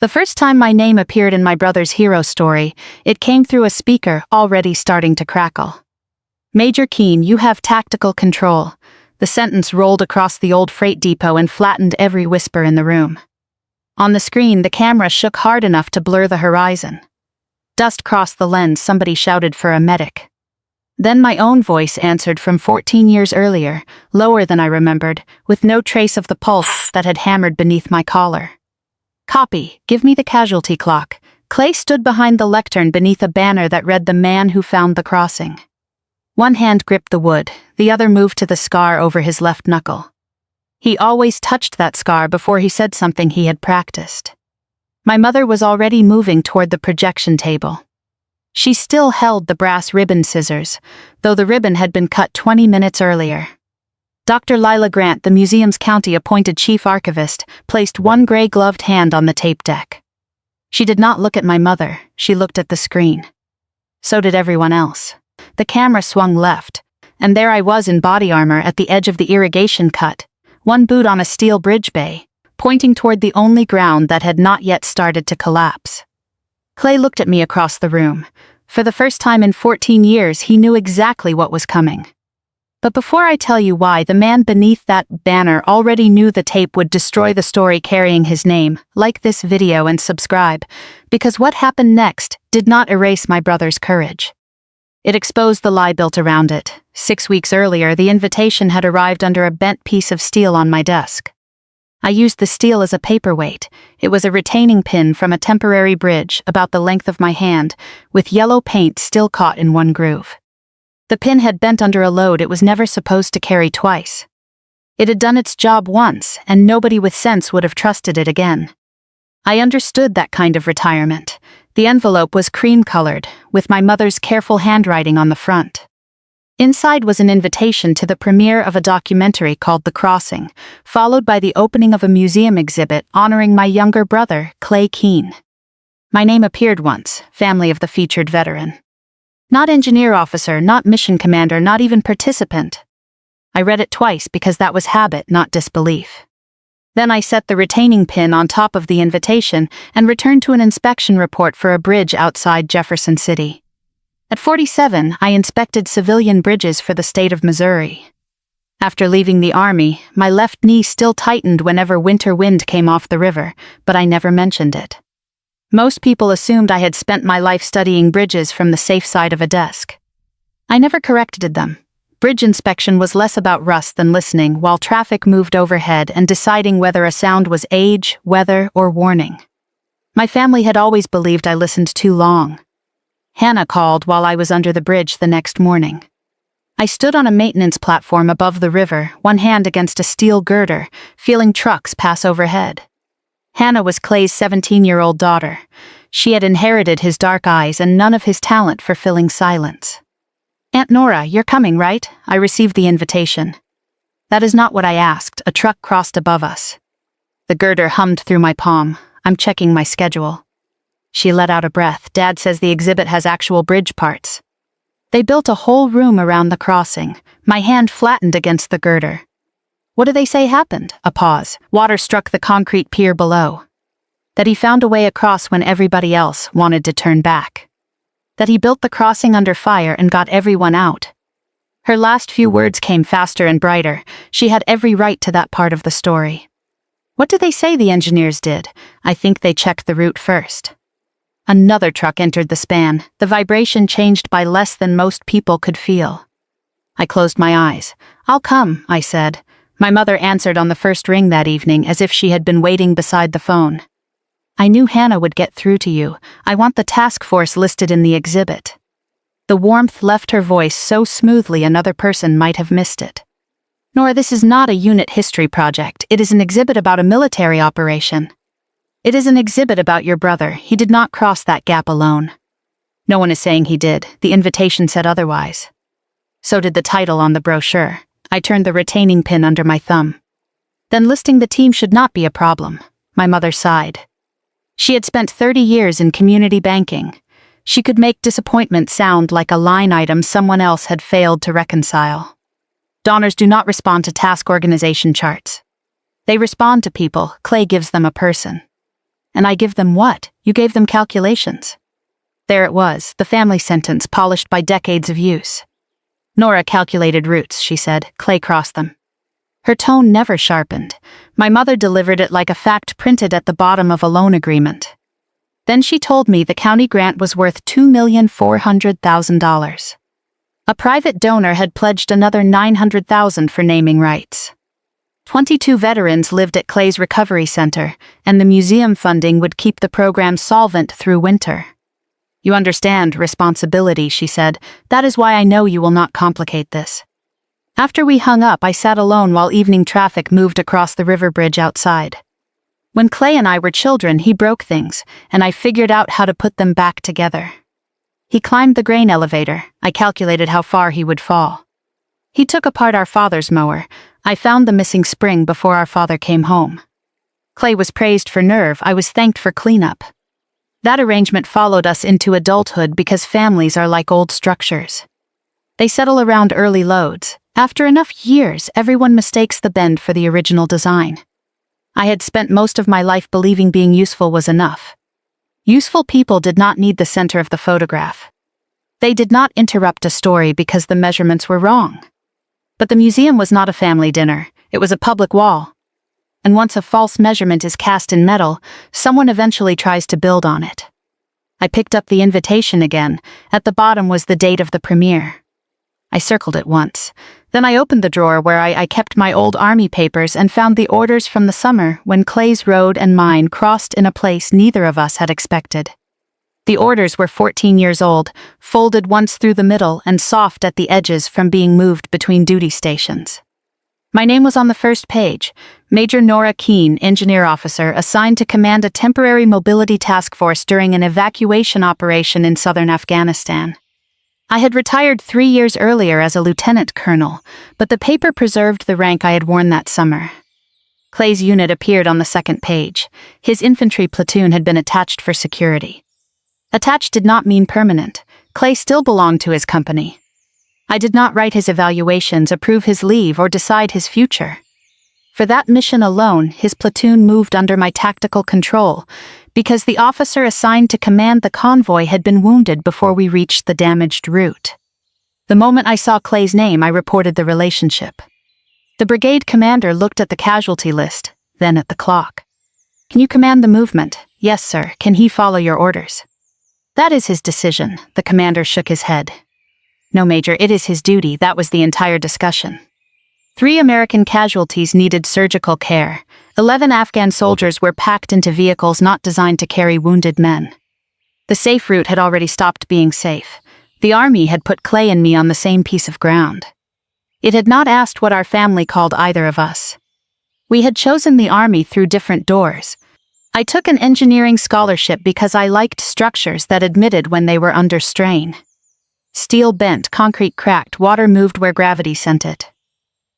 The first time my name appeared in my brother's hero story, it came through a speaker already starting to crackle. "Major Keene, you have tactical control." The sentence rolled across the old freight depot and flattened every whisper in the room. On the screen, the camera shook hard enough to blur the horizon. Dust crossed the lens, somebody shouted for a medic. Then my own voice answered from 14 years earlier, lower than I remembered, with no trace of the pulse that had hammered beneath my collar. "Copy, give me the casualty clock." Clay stood behind the lectern beneath a banner that read "The Man Who Found the Crossing." One hand gripped the wood, the other moved to the scar over his left knuckle. He always touched that scar before he said something he had practiced. My mother was already moving toward the projection table. She still held the brass ribbon scissors, though the ribbon had been cut 20 minutes earlier. Dr. Lila Grant, the museum's county-appointed chief archivist, placed one gray-gloved hand on the tape deck. She did not look at my mother, she looked at the screen. So did everyone else. The camera swung left, and there I was in body armor at the edge of the irrigation cut, one boot on a steel bridge bay, pointing toward the only ground that had not yet started to collapse. Clay looked at me across the room. For the first time in 14 years, he knew exactly what was coming. But before I tell you why, the man beneath that banner already knew the tape would destroy the story carrying his name. Like this video and subscribe, because what happened next did not erase my brother's courage. It exposed the lie built around it. 6 weeks earlier, the invitation had arrived under a bent piece of steel on my desk. I used the steel as a paperweight. It was a retaining pin from a temporary bridge about the length of my hand, with yellow paint still caught in one groove. The pin had bent under a load it was never supposed to carry twice. It had done its job once, and nobody with sense would have trusted it again. I understood that kind of retirement. The envelope was cream-colored, with my mother's careful handwriting on the front. Inside was an invitation to the premiere of a documentary called The Crossing, followed by the opening of a museum exhibit honoring my younger brother, Clay Keene. My name appeared once, family of the featured veteran. Not engineer officer, not mission commander, not even participant. I read it twice because that was habit, not disbelief. Then I set the retaining pin on top of the invitation and returned to an inspection report for a bridge outside Jefferson City. At 47, I inspected civilian bridges for the state of Missouri. After leaving the Army, my left knee still tightened whenever winter wind came off the river, but I never mentioned it. Most people assumed I had spent my life studying bridges from the safe side of a desk. I never corrected them. Bridge inspection was less about rust than listening while traffic moved overhead and deciding whether a sound was age, weather, or warning. My family had always believed I listened too long. Hannah called while I was under the bridge the next morning. I stood on a maintenance platform above the river, one hand against a steel girder, feeling trucks pass overhead. Hannah was Clay's 17-year-old daughter. She had inherited his dark eyes and none of his talent for filling silence. "Aunt Nora, you're coming, right?" I received the invitation. That is not what I asked. A truck crossed above us. The girder hummed through my palm. I'm checking my schedule. She let out a breath. "Dad says the exhibit has actual bridge parts." They built a whole room around the crossing. My hand flattened against the girder. "What do they say happened?" A pause. "Water struck the concrete pier below. That he found a way across when everybody else wanted to turn back. That he built the crossing under fire and got everyone out." Her last few words came faster and brighter. She had every right to that part of the story. "What do they say the engineers did?" "I think they checked the route first." Another truck entered the span. The vibration changed by less than most people could feel. I closed my eyes. "I'll come," I said. My mother answered on the first ring that evening as if she had been waiting beside the phone. "I knew Hannah would get through to you. I want the task force listed in the exhibit." The warmth left her voice so smoothly another person might have missed it. "Nora, this is not a unit history project. It is an exhibit about a military operation. It is an exhibit about your brother. He did not cross that gap alone. No one is saying he did. The invitation said otherwise. So did the title on the brochure." I turned the retaining pin under my thumb. "Then listing the team should not be a problem." My mother sighed. She had spent 30 years in community banking. She could make disappointment sound like a line item someone else had failed to reconcile. Donors do not respond to task organization charts. They respond to people. Clay gives them a person. And I give them what? You gave them calculations. There it was, the family sentence polished by decades of use. Nora calculated roots, she said. Clay crossed them. Her tone never sharpened. My mother delivered it like a fact printed at the bottom of a loan agreement. Then she told me the county grant was worth $2,400,000. A private donor had pledged another $900,000 for naming rights. 22 veterans lived at Clay's recovery center, and the museum funding would keep the program solvent through winter. You understand responsibility, she said. That is why I know you will not complicate this. After we hung up, I sat alone while evening traffic moved across the river bridge outside. When Clay and I were children, he broke things, and I figured out how to put them back together. He climbed the grain elevator. I calculated how far he would fall. He took apart our father's mower. I found the missing spring before our father came home. Clay was praised for nerve. I was thanked for cleanup. That arrangement followed us into adulthood because families are like old structures. They settle around early loads. After enough years, everyone mistakes the bend for the original design. I had spent most of my life believing being useful was enough. Useful people did not need the center of the photograph. They did not interrupt a story because the measurements were wrong. But the museum was not a family dinner, it was a public wall. And once a false measurement is cast in metal, someone eventually tries to build on it. I picked up the invitation again. At the bottom was the date of the premiere. I circled it once. Then I opened the drawer where I kept my old army papers and found the orders from the summer when Clay's road and mine crossed in a place neither of us had expected. The orders were 14 years old, folded once through the middle and soft at the edges from being moved between duty stations. My name was on the first page, Major Nora Keene, engineer officer assigned to command a temporary mobility task force during an evacuation operation in southern Afghanistan. I had retired 3 years earlier as a lieutenant colonel, but the paper preserved the rank I had worn that summer. Clay's unit appeared on the second page. His infantry platoon had been attached for security. Attached did not mean permanent. Clay still belonged to his company. I did not write his evaluations, approve his leave, or decide his future. For that mission alone, his platoon moved under my tactical control, because the officer assigned to command the convoy had been wounded before we reached the damaged route. The moment I saw Clay's name, I reported the relationship. The brigade commander looked at the casualty list, then at the clock. Can you command the movement? Yes, sir. Can he follow your orders? That is his decision. The commander shook his head. No, Major, it is his duty. That was the entire discussion. 3 American casualties needed surgical care. 11 Afghan soldiers were packed into vehicles not designed to carry wounded men. The safe route had already stopped being safe. The army had put Clay and me on the same piece of ground. It had not asked what our family called either of us. We had chosen the army through different doors. I took an engineering scholarship because I liked structures that admitted when they were under strain. Steel bent, concrete cracked, water moved where gravity sent it.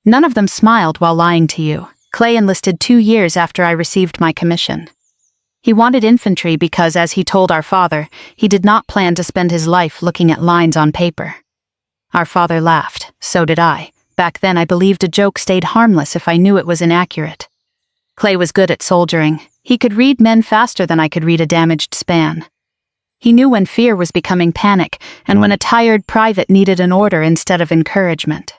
None of them smiled while lying to you. Clay enlisted 2 years after I received my commission. He wanted infantry because, as he told our father, he did not plan to spend his life looking at lines on paper. Our father laughed. So did I. Back then I believed a joke stayed harmless if I knew it was inaccurate. Clay was good at soldiering. He could read men faster than I could read a damaged span. He knew when fear was becoming panic and when a tired private needed an order instead of encouragement.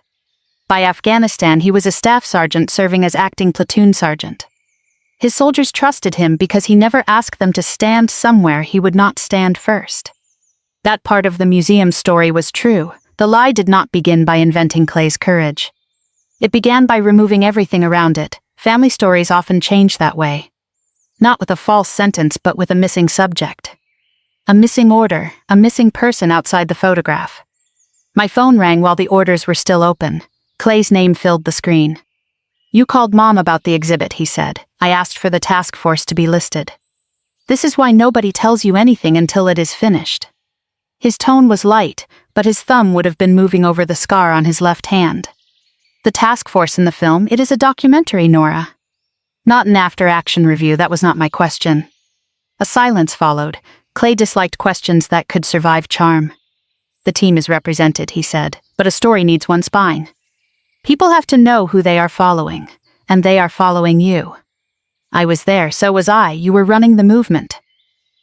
By Afghanistan, he was a staff sergeant serving as acting platoon sergeant. His soldiers trusted him because he never asked them to stand somewhere he would not stand first. That part of the museum story was true. The lie did not begin by inventing Clay's courage. It began by removing everything around it. Family stories often change that way. Not with a false sentence, but with a missing subject. A missing order, a missing person outside the photograph. My phone rang while the orders were still open. Clay's name filled the screen. You called Mom about the exhibit, he said. I asked for the task force to be listed. This is why nobody tells you anything until it is finished. His tone was light, but his thumb would have been moving over the scar on his left hand. The task force in the film, it is a documentary, Nora. Not an after-action review, that was not my question. A silence followed. Clay disliked questions that could survive charm. The team is represented, he said, but a story needs one spine. People have to know who they are following, and they are following you. I was there, so was I. You were running the movement.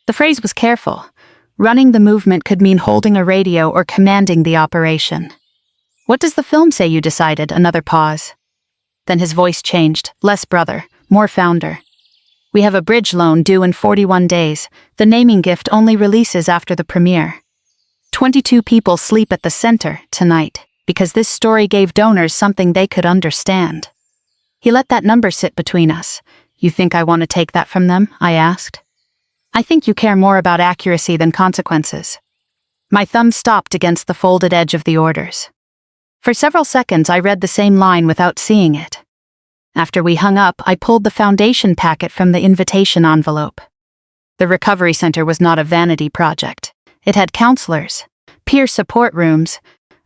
The phrase was careful. Running the movement could mean holding a radio or commanding the operation. What does the film say you decided? Another pause. Then his voice changed. Less brother, more founder. We have a bridge loan due in 41 days. The naming gift only releases after the premiere. 22 people sleep at the center tonight, because this story gave donors something they could understand. He let that number sit between us. You think I want to take that from them? I asked. I think you care more about accuracy than consequences. My thumb stopped against the folded edge of the orders. For several seconds I read the same line without seeing it. After we hung up, I pulled the foundation packet from the invitation envelope. The recovery center was not a vanity project. It had counselors, peer support rooms,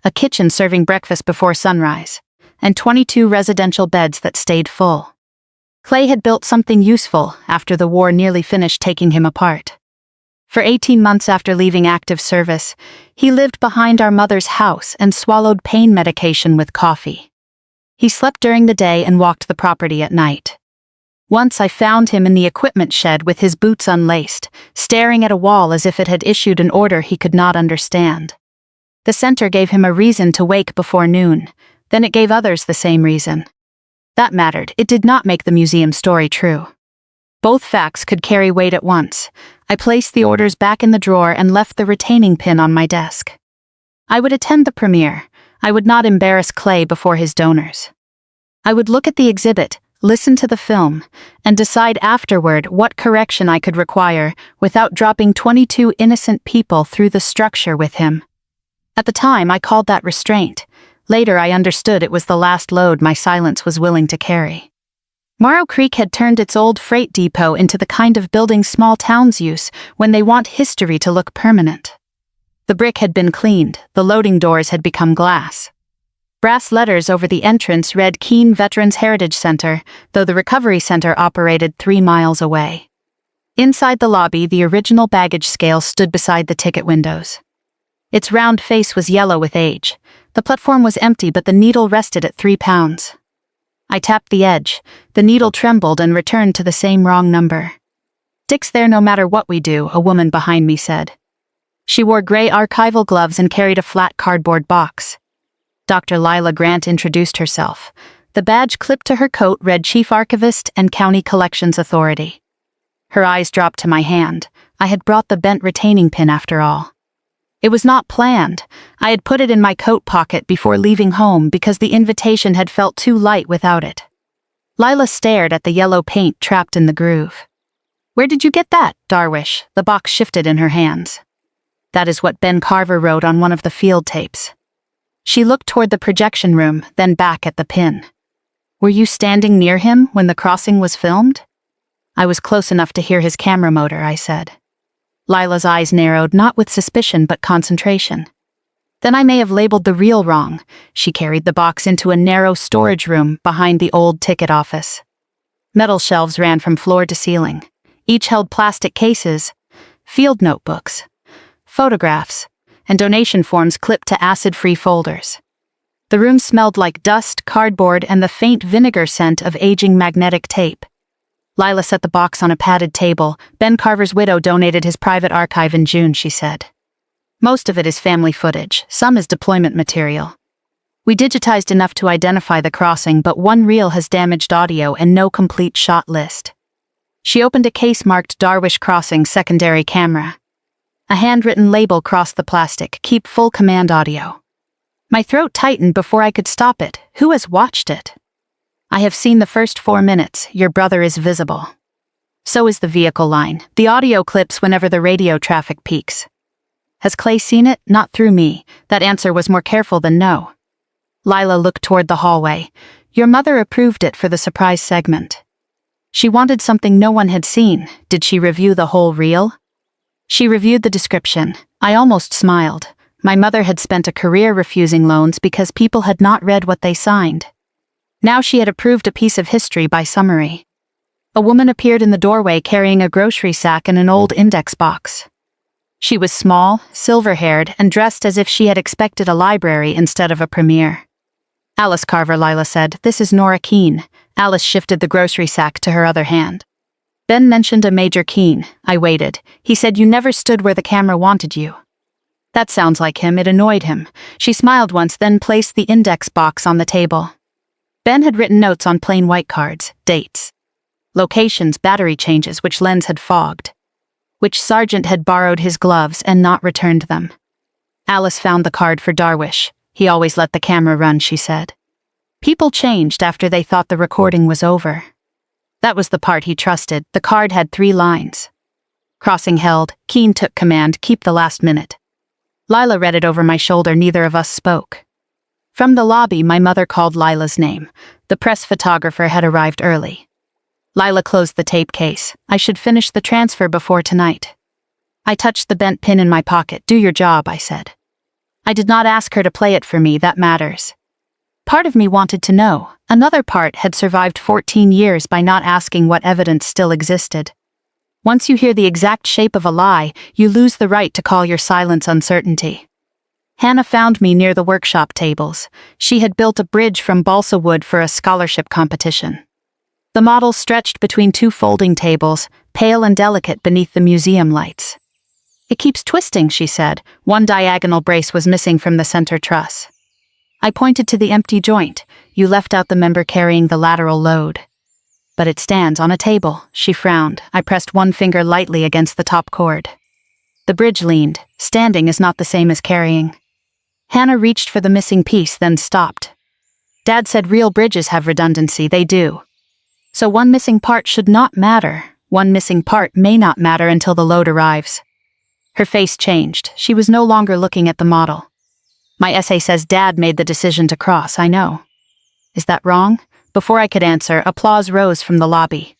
a kitchen serving breakfast before sunrise, and 22 residential beds that stayed full. Clay had built something useful after the war nearly finished taking him apart. For 18 months after leaving active service, he lived behind our mother's house and swallowed pain medication with coffee. He slept during the day and walked the property at night. Once I found him in the equipment shed with his boots unlaced, staring at a wall as if it had issued an order he could not understand. The center gave him a reason to wake before noon, then it gave others the same reason. That mattered. It did not make the museum story true. Both facts could carry weight at once. I placed the orders back in the drawer and left the retaining pin on my desk. I would attend the premiere. I would not embarrass Clay before his donors. I would look at the exhibit, listen to the film, and decide afterward what correction I could require without dropping 22 innocent people through the structure with him. At the time, I called that restraint. Later, I understood it was the last load my silence was willing to carry. Morrow Creek had turned its old freight depot into the kind of building small towns use when they want history to look permanent. The brick had been cleaned, the loading doors had become glass. Brass letters over the entrance read Keene Veterans Heritage Center, though the recovery center operated 3 miles away. Inside the lobby, the original baggage scale stood beside the ticket windows. Its round face was yellow with age. The platform was empty, but the needle rested at 3 pounds. I tapped the edge. The needle trembled and returned to the same wrong number. "Dick's there no matter what we do," a woman behind me said. She wore gray archival gloves and carried a flat cardboard box. Dr. Lila Grant introduced herself. The badge clipped to her coat read Chief Archivist and County Collections Authority. Her eyes dropped to my hand. I had brought the bent retaining pin after all. It was not planned. I had put it in my coat pocket before leaving home because the invitation had felt too light without it. Lila stared at the yellow paint trapped in the groove. "Where did you get that, Darwish?" The box shifted in her hands. "That is what Ben Carver wrote on one of the field tapes." She looked toward the projection room, then back at the pin. "Were you standing near him when the crossing was filmed?" "I was close enough to hear his camera motor," I said. Lila's eyes narrowed, not with suspicion but concentration. "Then I may have labeled the reel wrong." She carried the box into a narrow storage room behind the old ticket office. Metal shelves ran from floor to ceiling. Each held plastic cases, field notebooks, photographs, and donation forms clipped to acid-free folders. The room smelled like dust, cardboard, and the faint vinegar scent of aging magnetic tape. Lila set the box on a padded table. "Ben Carver's widow donated his private archive in June," she said. "Most of it is family footage, some is deployment material. We digitized enough to identify the crossing, but one reel has damaged audio and no complete shot list." She opened a case marked Darwish Crossing Secondary Camera. A handwritten label crossed the plastic, "Keep full command audio." My throat tightened before I could stop it. Who has watched it? "I have seen the first 4 minutes. Your brother is visible. So is the vehicle line. The audio clips whenever the radio traffic peaks." "Has Clay seen it?" "Not through me." That answer was more careful than no. Lila looked toward the hallway. "Your mother approved it for the surprise segment." She wanted something no one had seen. Did she review the whole reel? She reviewed the description. I almost smiled. My mother had spent a career refusing loans because people had not read what they signed. Now she had approved a piece of history by summary. A woman appeared in the doorway carrying a grocery sack and an old index box. She was small, silver-haired, and dressed as if she had expected a library instead of a premiere. "Alice Carver," Lila said. "This is Nora Keene." Alice shifted the grocery sack to her other hand. Ben mentioned a Major Keene. I waited. He said you never stood where the camera wanted you. That sounds like him. It annoyed him. She smiled once, then placed the index box on the table. Ben had written notes on plain white cards, dates, locations, battery changes, which lens had fogged, which sergeant had borrowed his gloves and not returned them. Alice found the card for Darwish. He always let the camera run, she said. People changed after they thought the recording was over. That was the part he trusted. The card had 3 lines. Crossing held. Keene took command. Keep the last minute. Lila read it over my shoulder. Neither of us spoke. From the lobby, my mother called Lila's name. The press photographer had arrived early. Lila closed the tape case. I should finish the transfer before tonight. I touched the bent pin in my pocket. Do your job, I said. I did not ask her to play it for me. That matters. Part of me wanted to know. Another part had survived 14 years by not asking what evidence still existed. Once you hear the exact shape of a lie, you lose the right to call your silence uncertainty. Hannah found me near the workshop tables. She had built a bridge from balsa wood for a scholarship competition. The model stretched between 2 folding tables, pale and delicate beneath the museum lights. It keeps twisting, she said. One diagonal brace was missing from the center truss. I pointed to the empty joint. You left out the member carrying the lateral load. But it stands on a table, she frowned. I pressed one finger lightly against the top cord. The bridge leaned. Standing is not the same as carrying. Hannah reached for the missing piece, then stopped. Dad said real bridges have redundancy. They do. So one missing part should not matter. One missing part may not matter until the load arrives. Her face changed. She was no longer looking at the model. My essay says Dad made the decision to cross, I know. Is that wrong? Before I could answer, applause rose from the lobby.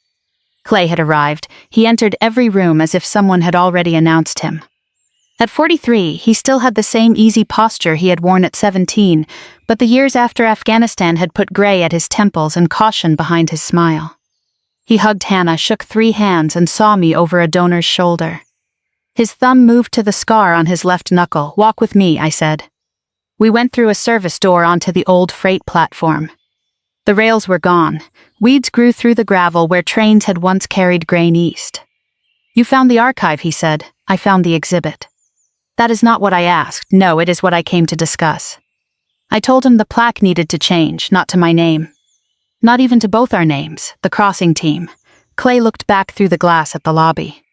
Clay had arrived. He entered every room as if someone had already announced him. At 43, he still had the same easy posture he had worn at 17, but the years after Afghanistan had put gray at his temples and caution behind his smile. He hugged Hannah, shook 3 hands, and saw me over a donor's shoulder. His thumb moved to the scar on his left knuckle. Walk with me, I said. We went through a service door onto the old freight platform. The rails were gone. Weeds grew through the gravel where trains had once carried grain east. You found the archive, he said. I found the exhibit. That is not what I asked. No, it is what I came to discuss. I told him the plaque needed to change, not to my name. Not even to both our names, the crossing team. Clay looked back through the glass at the lobby.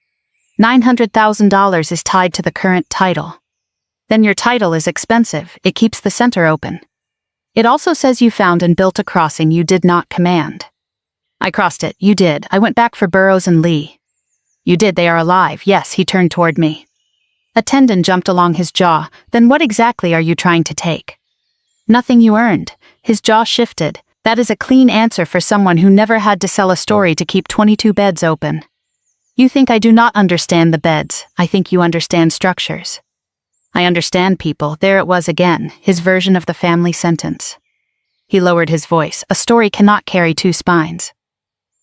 $900,000 is tied to the current title. Then your title is expensive. It keeps the center open. It also says you found and built a crossing you did not command. I crossed it. You did. I went back for Burroughs and Lee. You did. They are alive. Yes, he turned toward me. A tendon jumped along his jaw. Then what exactly are you trying to take? Nothing you earned. His jaw shifted. That is a clean answer for someone who never had to sell a story to keep 22 beds open. You think I do not understand the beds. I think you understand structures. I understand people. There it was again, his version of the family sentence. He lowered his voice. A story cannot carry 2 spines.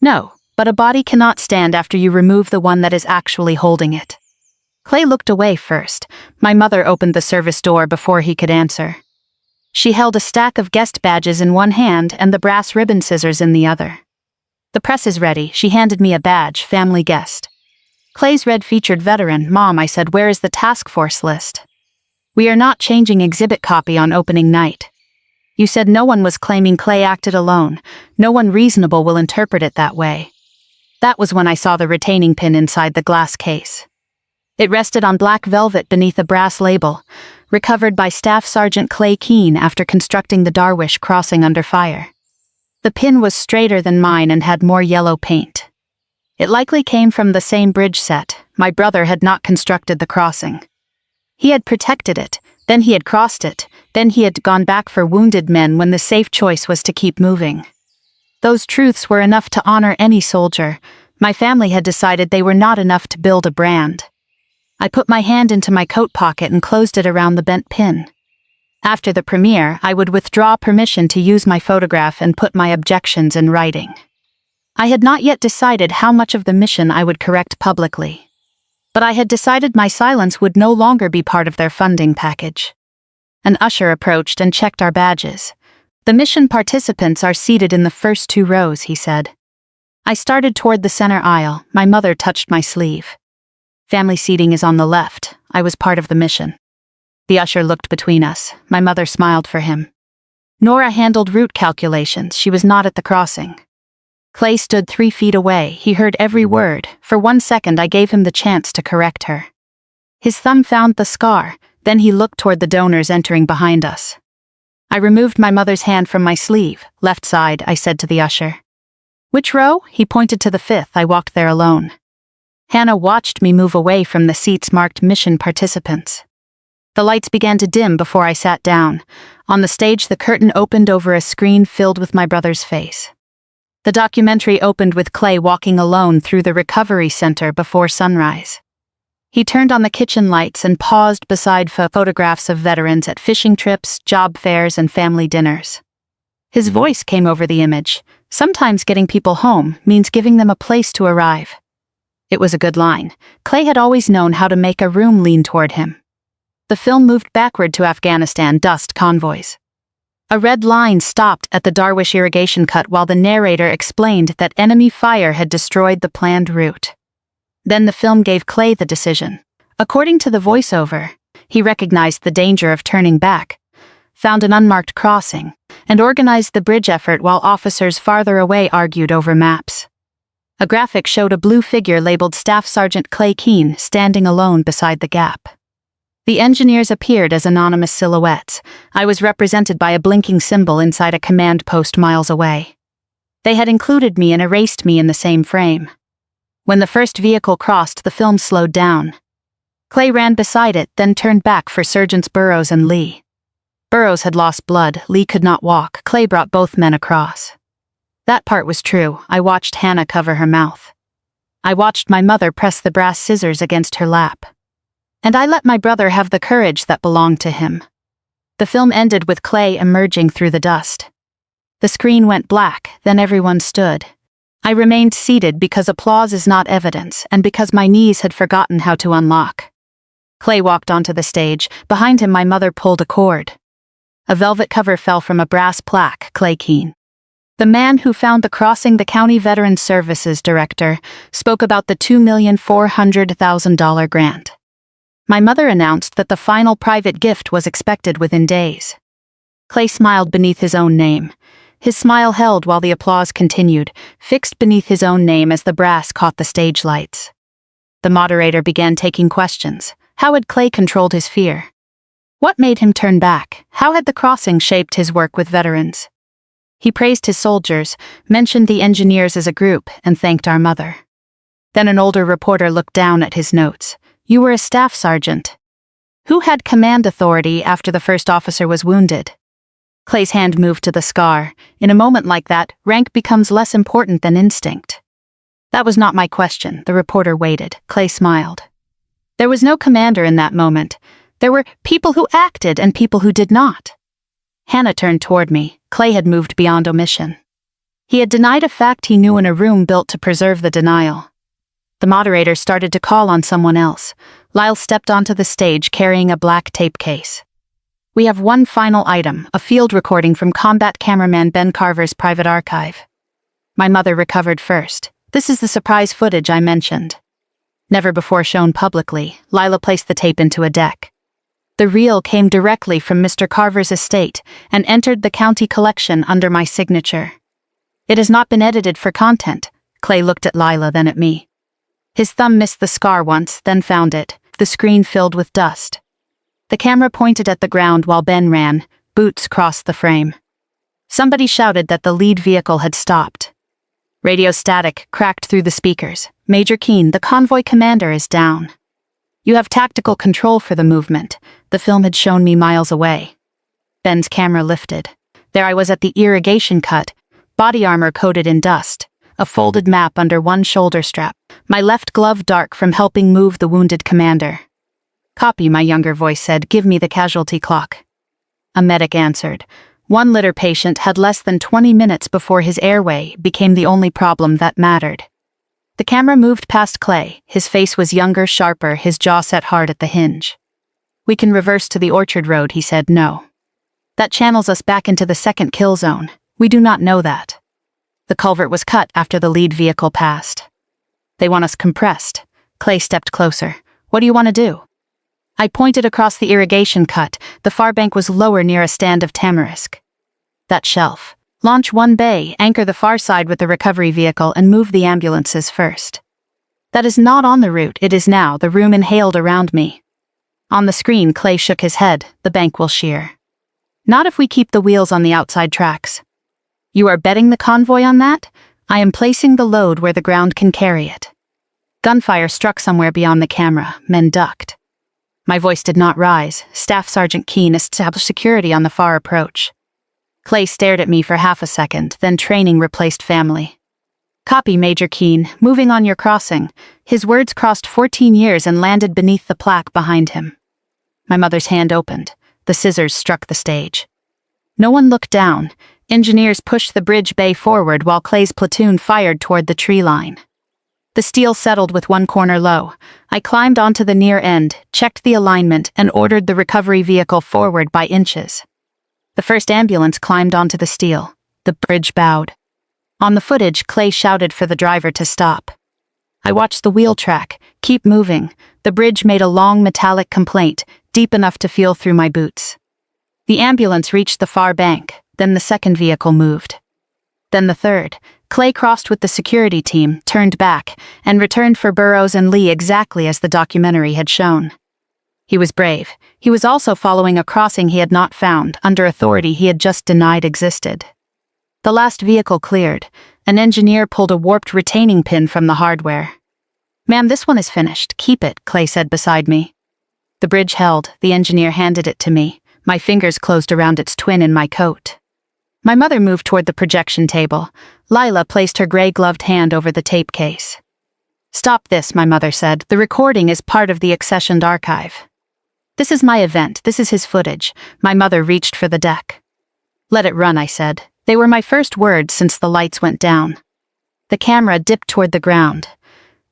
No, but a body cannot stand after you remove the one that is actually holding it. Clay looked away first. My mother opened the service door before he could answer. She held a stack of guest badges in one hand and the brass ribbon scissors in the other. The press is ready. She handed me a badge, family guest. Clay's red featured veteran. Mom, I said, where is the task force list? We are not changing exhibit copy on opening night. You said no one was claiming Clay acted alone. No one reasonable will interpret it that way. That was when I saw the retaining pin inside the glass case. It rested on black velvet beneath a brass label, recovered by Staff Sergeant Clay Keene after constructing the Darwish crossing under fire. The pin was straighter than mine and had more yellow paint. It likely came from the same bridge set. My brother had not constructed the crossing. He had protected it, then he had crossed it, then he had gone back for wounded men when the safe choice was to keep moving. Those truths were enough to honor any soldier. My family had decided they were not enough to build a brand. I put my hand into my coat pocket and closed it around the bent pin. After the premiere, I would withdraw permission to use my photograph and put my objections in writing. I had not yet decided how much of the mission I would correct publicly. But I had decided my silence would no longer be part of their funding package. An usher approached and checked our badges. The mission participants are seated in the first 2 rows, he said. I started toward the center aisle. My mother touched my sleeve. Family seating is on the left. I was part of the mission. The usher looked between us. My mother smiled for him. Nora handled route calculations. She was not at the crossing. Clay stood 3 feet away. He heard every word. For 1 second, I gave him the chance to correct her. His thumb found the scar. Then he looked toward the donors entering behind us. I removed my mother's hand from my sleeve. Left side, I said to the usher. Which row? He pointed to the 5th. I walked there alone. Hannah watched me move away from the seats marked mission participants. The lights began to dim before I sat down. On the stage, the curtain opened over a screen filled with my brother's face. The documentary opened with Clay walking alone through the recovery center before sunrise. He turned on the kitchen lights and paused beside photographs of veterans at fishing trips, job fairs, and family dinners. His voice came over the image. Sometimes getting people home means giving them a place to arrive. It was a good line. Clay had always known how to make a room lean toward him. The film moved backward to Afghanistan dust convoys. A red line stopped at the Darwish irrigation cut while the narrator explained that enemy fire had destroyed the planned route. Then the film gave Clay the decision. According to the voiceover, he recognized the danger of turning back, found an unmarked crossing, and organized the bridge effort while officers farther away argued over maps. A graphic showed a blue figure labeled Staff Sergeant Clay Keene standing alone beside the gap. The engineers appeared as anonymous silhouettes. I was represented by a blinking symbol inside a command post miles away. They had included me and erased me in the same frame. When the first vehicle crossed, the film slowed down. Clay ran beside it, then turned back for Sergeants Burrows and Lee. Burrows had lost blood. Lee could not walk. Clay brought both men across. That part was true. I watched Hannah cover her mouth. I watched my mother press the brass scissors against her lap. And I let my brother have the courage that belonged to him. The film ended with Clay emerging through the dust. The screen went black, then everyone stood. I remained seated because applause is not evidence, and because my knees had forgotten how to unlock. Clay walked onto the stage. Behind him, my mother pulled a cord. A velvet cover fell from a brass plaque, Clay Keene. The man who found the crossing, the County Veterans Services Director, spoke about the $2,400,000 grant. My mother announced that the final private gift was expected within days. Clay smiled beneath his own name. His smile held while the applause continued, fixed beneath his own name as the brass caught the stage lights. The moderator began taking questions. How had Clay controlled his fear? What made him turn back? How had the crossing shaped his work with veterans? He praised his soldiers, mentioned the engineers as a group, and thanked our mother. Then an older reporter looked down at his notes. You were a staff sergeant. Who had command authority after the first officer was wounded? Clay's hand moved to the scar. In a moment like that, rank becomes less important than instinct. That was not my question. The reporter waited. Clay smiled. There was no commander in that moment. There were people who acted and people who did not. Hannah turned toward me. Clay had moved beyond omission. He had denied a fact he knew in a room built to preserve the denial. The moderator started to call on someone else. Lyle stepped onto the stage carrying a black tape case. We have one final item, a field recording from combat cameraman Ben Carver's private archive. My mother recovered first. This is the surprise footage I mentioned. Never before shown publicly, Lila placed the tape into a deck. The reel came directly from Mr. Carver's estate and entered the county collection under my signature. It has not been edited for content. Clay looked at Lila, then at me. His thumb missed the scar once, then found it, the screen filled with dust. The camera pointed at the ground while Ben ran. Boots crossed the frame. Somebody shouted that the lead vehicle had stopped. Radio static cracked through the speakers. Major Keene, the convoy commander, is down. You have tactical control for the movement. The film had shown me miles away. Ben's camera lifted. There I was at the irrigation cut, body armor coated in dust, a folded map under one shoulder strap, my left glove dark from helping move the wounded commander. Copy, my younger voice said. Give me the casualty clock. A medic answered. One litter patient had less than 20 minutes before his airway became the only problem that mattered. The camera moved past Clay. His face was younger, sharper, his jaw set hard at the hinge. We can reverse to the Orchard Road, he said. No. That channels us back into the second kill zone. We do not know that. The culvert was cut after the lead vehicle passed. They want us compressed. Clay stepped closer. What do you want to do? I pointed across the irrigation cut. The far bank was lower near a stand of tamarisk. That shelf. Launch one bay, anchor the far side with the recovery vehicle, and move the ambulances first. That is not on the route, it is now. The room inhaled around me. On the screen, Clay shook his head. The bank will shear. Not if we keep the wheels on the outside tracks. You are betting the convoy on that? I am placing the load where the ground can carry it. Gunfire struck somewhere beyond the camera. Men ducked. My voice did not rise. Staff Sergeant Keene established security on the far approach. Clay stared at me for half a second, then training replaced family. Copy, Major Keene. Moving on your crossing. His words crossed 14 years and landed beneath the plaque behind him. My mother's hand opened. The scissors struck the stage. No one looked down. Engineers pushed the bridge bay forward while Clay's platoon fired toward the tree line. The steel settled with one corner low. I climbed onto the near end, checked the alignment, and ordered the recovery vehicle forward by inches. The first ambulance climbed onto the steel. The bridge bowed. On the footage, Clay shouted for the driver to stop. I watched the wheel track. Keep moving. The bridge made a long metallic complaint, deep enough to feel through my boots. The ambulance reached the far bank. Then the second vehicle moved. Then the third. Clay crossed with the security team, turned back, and returned for Burroughs and Lee exactly as the documentary had shown. He was brave. He was also following a crossing he had not found, under authority he had just denied existed. The last vehicle cleared. An engineer pulled a warped retaining pin from the hardware. "Ma'am, this one is finished. Keep it," Clay said beside me. The bridge held. The engineer handed it to me. My fingers closed around its twin in my coat. My mother moved toward the projection table. Lila placed her gray-gloved hand over the tape case. "Stop this," my mother said. "The recording is part of the accessioned archive." "This is my event. This is his footage." My mother reached for the deck. "Let it run," I said. They were my first words since the lights went down. The camera dipped toward the ground.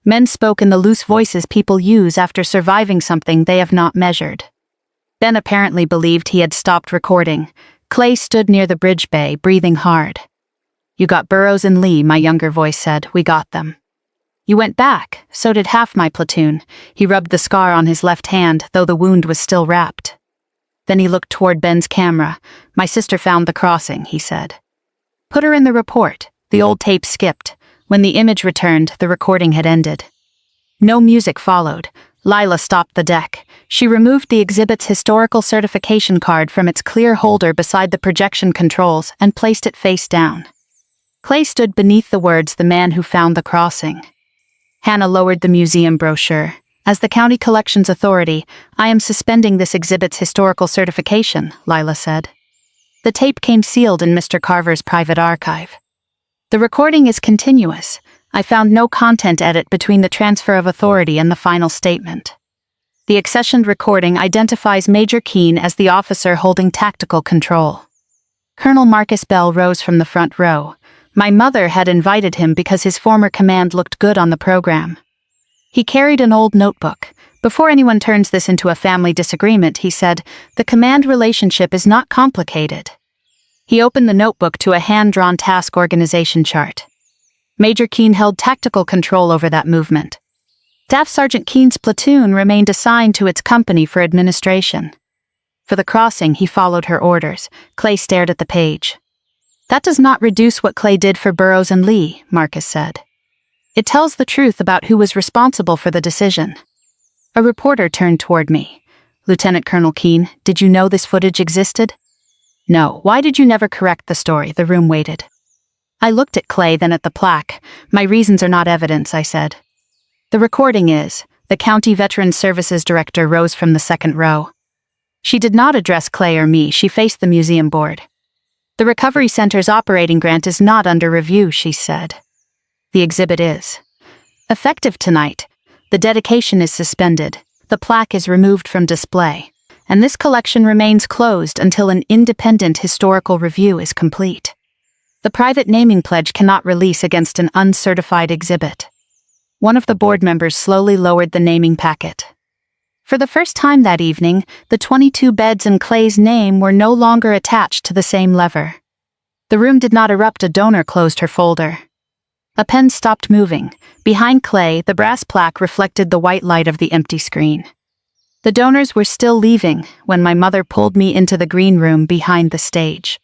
Men spoke in the loose voices people use after surviving something they have not measured. Ben apparently believed he had stopped recording. Clay stood near the bridge bay, breathing hard. "You got Burroughs and Lee," my younger voice said. "We got them." "You went back. So did half my platoon." He rubbed the scar on his left hand, though the wound was still wrapped. Then he looked toward Ben's camera. "My sister found the crossing," he said. "Put her in the report." The old tape skipped. When the image returned, the recording had ended. No music followed. Lila stopped the deck. She removed the exhibit's historical certification card from its clear holder beside the projection controls and placed it face down. Clay stood beneath the words, "The man who found the crossing." Hannah lowered the museum brochure. "As the county collections authority, I am suspending this exhibit's historical certification," Lila said. The tape came sealed in Mr. Carver's private archive. "The recording is continuous. I found no content edit between the transfer of authority and the final statement. The accessioned recording identifies Major Keene as the officer holding tactical control." Colonel Marcus Bell rose from the front row. My mother had invited him because his former command looked good on the program. He carried an old notebook. "Before anyone turns this into a family disagreement," he said, "the command relationship is not complicated." He opened the notebook to a hand-drawn task organization chart. Major Keene held tactical control over that movement. Staff Sergeant Keene's platoon remained assigned to its company for administration. For the crossing, he followed her orders. Clay stared at the page. "That does not reduce what Clay did for Burroughs and Lee," Marcus said. "It tells the truth about who was responsible for the decision." A reporter turned toward me. "Lieutenant Colonel Keene, did you know this footage existed?" "No. Why did you never correct the story?" The room waited. I looked at Clay, then at the plaque. "My reasons are not evidence," I said. "The recording is." The County Veterans Services Director rose from the second row. She did not address Clay or me. She faced the museum board. "The Recovery Center's operating grant is not under review," she said. "The exhibit is. Effective tonight. The dedication is suspended. The plaque is removed from display. And this collection remains closed until an independent historical review is complete. The private naming pledge cannot release against an uncertified exhibit." One of the board members slowly lowered the naming packet. For the first time that evening, the 22 beds in Clay's name were no longer attached to the same lever. The room did not erupt. A donor closed her folder. A pen stopped moving. Behind Clay, the brass plaque reflected the white light of the empty screen. The donors were still leaving when my mother pulled me into the green room behind the stage.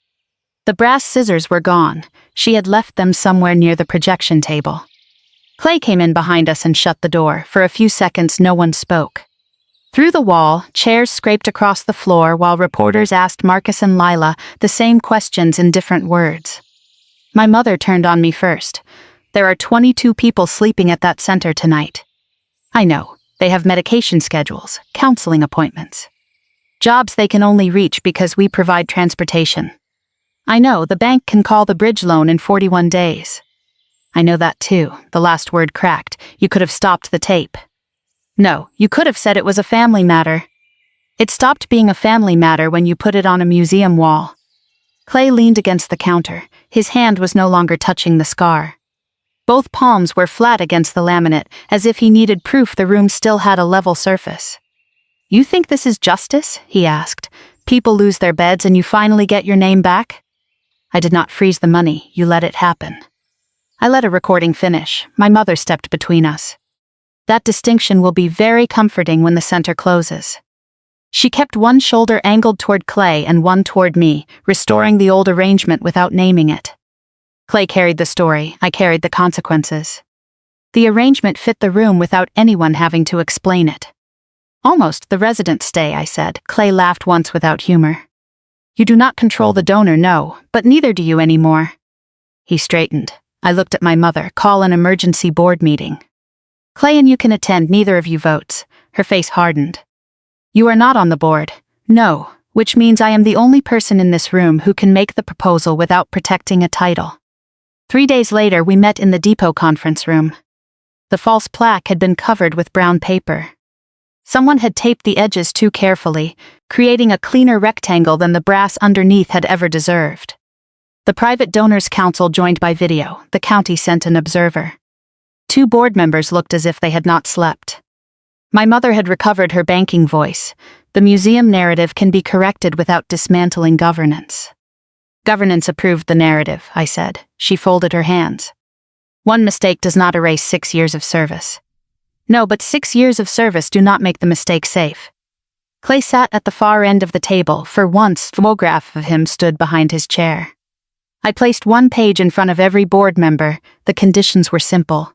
The brass scissors were gone. She had left them somewhere near the projection table. Clay came in behind us and shut the door. For a few seconds, no one spoke. Through the wall, chairs scraped across the floor while reporters asked Marcus and Lila the same questions in different words. My mother turned on me first. There are 22 people sleeping at that center tonight. I know. They have medication schedules, counseling appointments. Jobs they can only reach because we provide transportation. I know the bank can call the bridge loan in 41 days. I know that too. The last word cracked. You could have stopped the tape. No, you could have said it was a family matter. It stopped being a family matter when you put it on a museum wall. Clay leaned against the counter. His hand was no longer touching the scar. Both palms were flat against the laminate, as if he needed proof the room still had a level surface. You think this is justice? He asked. People lose their beds and you finally get your name back? I did not freeze the money. You let it happen. I let a recording finish. My mother stepped between us. That distinction will be very comforting when the center closes. She kept one shoulder angled toward Clay and one toward me, restoring the old arrangement without naming it. Clay carried the story. I carried the consequences. The arrangement fit the room without anyone having to explain it. Almost the residents stay, I said. Clay laughed once without humor. You do not control the donor, no, but neither do you anymore. He straightened. I looked at my mother. Call an emergency board meeting. Clay and you can attend, neither of you votes. Her face hardened. You are not on the board. No, which means I am the only person in this room who can make the proposal without protecting a title. 3 days later, we met in the depot conference room. The false plaque had been covered with brown paper. Someone had taped the edges too carefully, creating a cleaner rectangle than the brass underneath had ever deserved. The private donors' council joined by video. The county sent an observer. 2 board members looked as if they had not slept. My mother had recovered her banking voice. The museum narrative can be corrected without dismantling governance. Governance approved the narrative, I said. She folded her hands. One mistake does not erase 6 years of service. No, but 6 years of service do not make the mistake safe. Clay sat at the far end of the table. For once, a photograph of him stood behind his chair. I placed 1 page in front of every board member. The conditions were simple.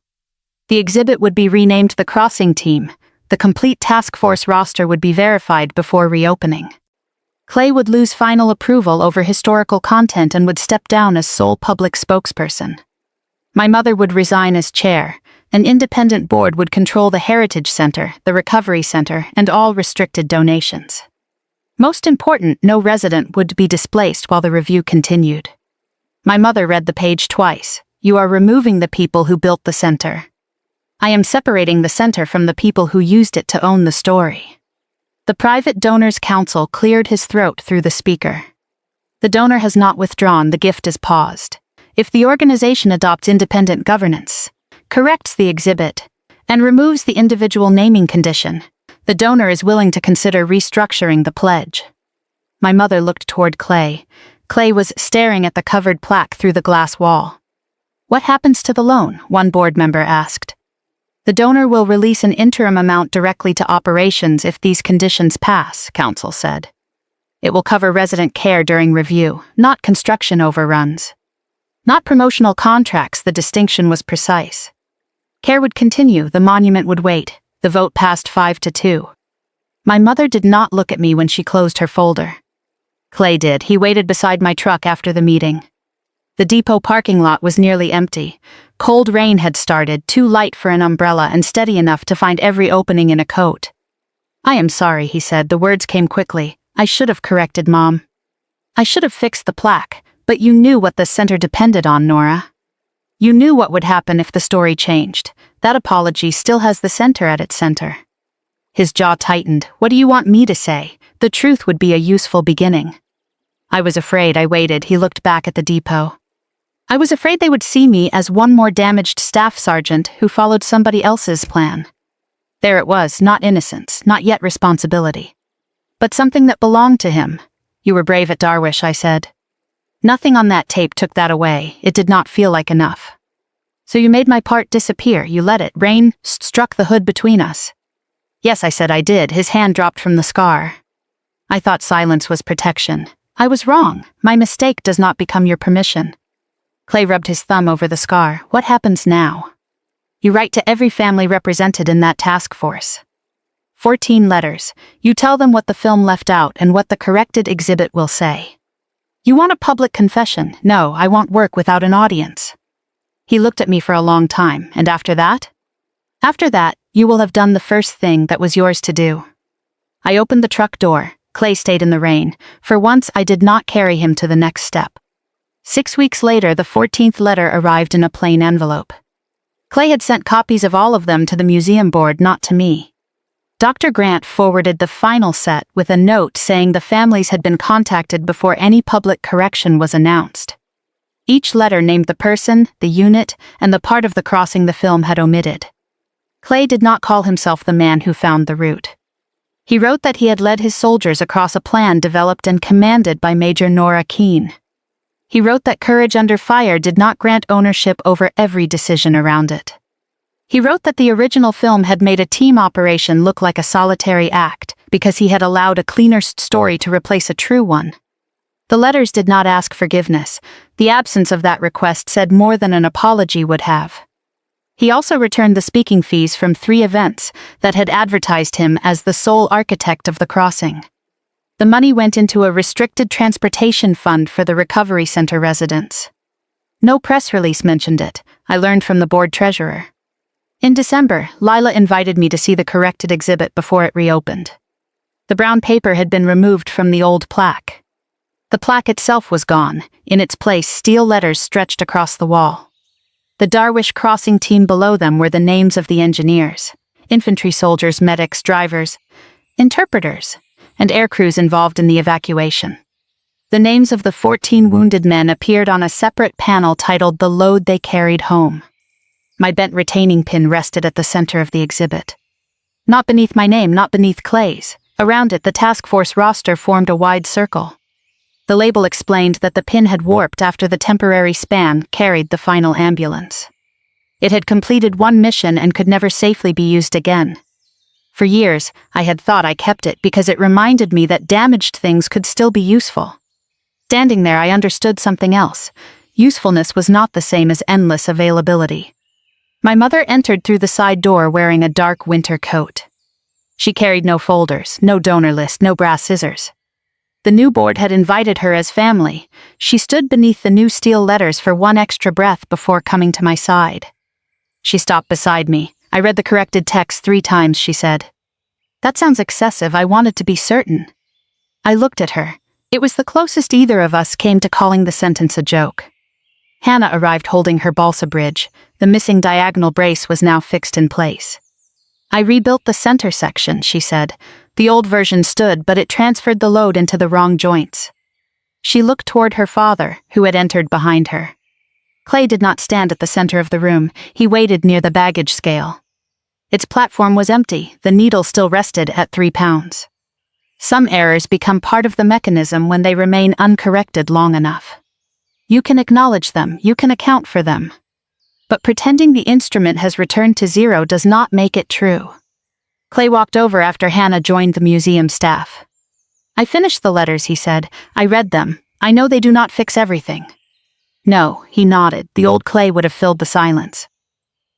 The exhibit would be renamed the Crossing Team. The complete task force roster would be verified before reopening. Clay would lose final approval over historical content and would step down as sole public spokesperson. My mother would resign as chair. An independent board would control the Heritage Center, the Recovery Center, and all restricted donations. Most important, no resident would be displaced while the review continued. My mother read the page twice. You are removing the people who built the center. I am separating the center from the people who used it to own the story. The private donors' council cleared his throat through the speaker. The donor has not withdrawn. The gift is paused. If the organization adopts independent governance, corrects the exhibit, and removes the individual naming condition, the donor is willing to consider restructuring the pledge. My mother looked toward Clay. Clay was staring at the covered plaque through the glass wall. What happens to the loan? One board member asked. The donor will release an interim amount directly to operations if these conditions pass, council said. It will cover resident care during review, not construction overruns. Not promotional contracts. The distinction was precise. Care would continue. The monument would wait. The vote passed 5-2. My mother did not look at me when she closed her folder. Clay did. He waited beside my truck after the meeting. The depot parking lot was nearly empty. Cold rain had started, too light for an umbrella and steady enough to find every opening in a coat. I am sorry, he said. The words came quickly. I should have corrected Mom. I should have fixed the plaque, but you knew what the center depended on, Nora. You knew what would happen if the story changed. That apology still has the center at its center. His jaw tightened. What do you want me to say? The truth would be a useful beginning. I was afraid. I waited. He looked back at the depot. I was afraid they would see me as one more damaged staff sergeant who followed somebody else's plan. There it was, not innocence, not yet responsibility. But something that belonged to him. You were brave at Darwish, I said. Nothing on that tape took that away. It did not feel like enough. So you made my part disappear. You let it. Rain struck the hood between us. Yes, I said I did. His hand dropped from the scar. I thought silence was protection. I was wrong. My mistake does not become your permission. Clay rubbed his thumb over the scar. What happens now? You write to every family represented in that task force. 14 letters. You tell them what the film left out and what the corrected exhibit will say. You want a public confession? No, I won't work without an audience. He looked at me for a long time, and after that? After that, you will have done the first thing that was yours to do. I opened the truck door. Clay stayed in the rain. For once, I did not carry him to the next step. 6 weeks later, the 14th letter arrived in a plain envelope. Clay had sent copies of all of them to the museum board, not to me. Dr. Grant forwarded the final set with a note saying the families had been contacted before any public correction was announced. Each letter named the person, the unit, and the part of the crossing the film had omitted. Clay did not call himself the man who found the route. He wrote that he had led his soldiers across a plan developed and commanded by Major Nora Keene. He wrote that courage under fire did not grant ownership over every decision around it. He wrote that the original film had made a team operation look like a solitary act because he had allowed a cleaner story to replace a true one. The letters did not ask forgiveness. The absence of that request said more than an apology would have. He also returned the speaking fees from 3 events that had advertised him as the sole architect of the crossing. The money went into a restricted transportation fund for the recovery center residents. No press release mentioned it, I learned from the board treasurer. In December, Lila invited me to see the corrected exhibit before it reopened. The brown paper had been removed from the old plaque. The plaque itself was gone. In its place, steel letters stretched across the wall. The Darwish crossing team below them were the names of the engineers, infantry soldiers, medics, drivers, interpreters, and air crews involved in the evacuation. The names of the 14 wounded men appeared on a separate panel titled The Load They Carried Home. My bent retaining pin rested at the center of the exhibit. Not beneath my name, not beneath Clay's. Around it, the task force roster formed a wide circle. The label explained that the pin had warped after the temporary span carried the final ambulance. It had completed one mission and could never safely be used again. For years, I had thought I kept it because it reminded me that damaged things could still be useful. Standing there, I understood something else. Usefulness was not the same as endless availability. My mother entered through the side door wearing a dark winter coat. She carried no folders, no donor list, no brass scissors. The new board had invited her as family. She stood beneath the new steel letters for one extra breath before coming to my side. She stopped beside me. I read the corrected text 3 times, she said. That sounds excessive. I wanted to be certain. I looked at her. It was the closest either of us came to calling the sentence a joke. Hannah arrived holding her balsa bridge. The missing diagonal brace was now fixed in place. I rebuilt the center section, she said. The old version stood, but it transferred the load into the wrong joints. She looked toward her father, who had entered behind her. Clay did not stand at the center of the room. He waited near the baggage scale. Its platform was empty. The needle still rested at 3 pounds. Some errors become part of the mechanism when they remain uncorrected long enough. You can acknowledge them, you can account for them. But pretending the instrument has returned to 0 does not make it true. Clay walked over after Hannah joined the museum staff. I finished the letters, he said. I read them. I know they do not fix everything. No, he nodded. The old Clay would have filled the silence.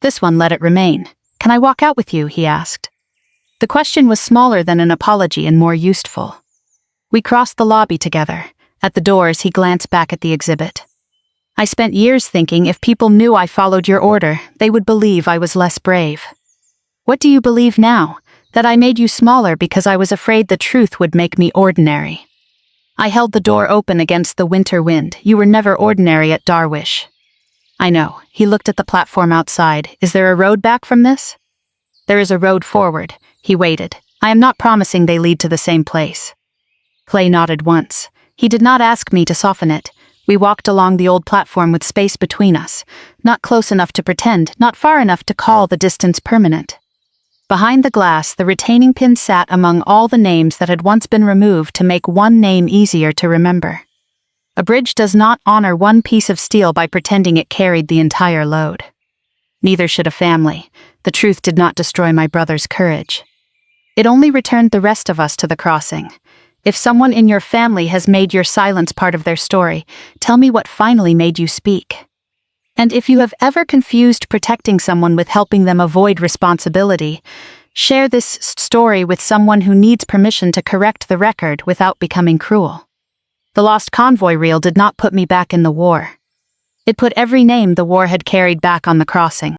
This one let it remain. Can I walk out with you, he asked. The question was smaller than an apology and more useful. We crossed the lobby together. At the doors, he glanced back at the exhibit. I spent years thinking if people knew I followed your order, they would believe I was less brave. What do you believe now? That I made you smaller because I was afraid the truth would make me ordinary. I held the door open against the winter wind. You were never ordinary at Darwish. I know. He looked at the platform outside. Is there a road back from this? There is a road forward. He waited. I am not promising they lead to the same place. Clay nodded once. He did not ask me to soften it. We walked along the old platform with space between us. Not close enough to pretend, not far enough to call the distance permanent. Behind the glass, the retaining pin sat among all the names that had once been removed to make one name easier to remember. A bridge does not honor one piece of steel by pretending it carried the entire load. Neither should a family. The truth did not destroy my brother's courage. It only returned the rest of us to the crossing. If someone in your family has made your silence part of their story, tell me what finally made you speak. And if you have ever confused protecting someone with helping them avoid responsibility, share this story with someone who needs permission to correct the record without becoming cruel. The lost convoy reel did not put me back in the war. It put every name the war had carried back on the crossing.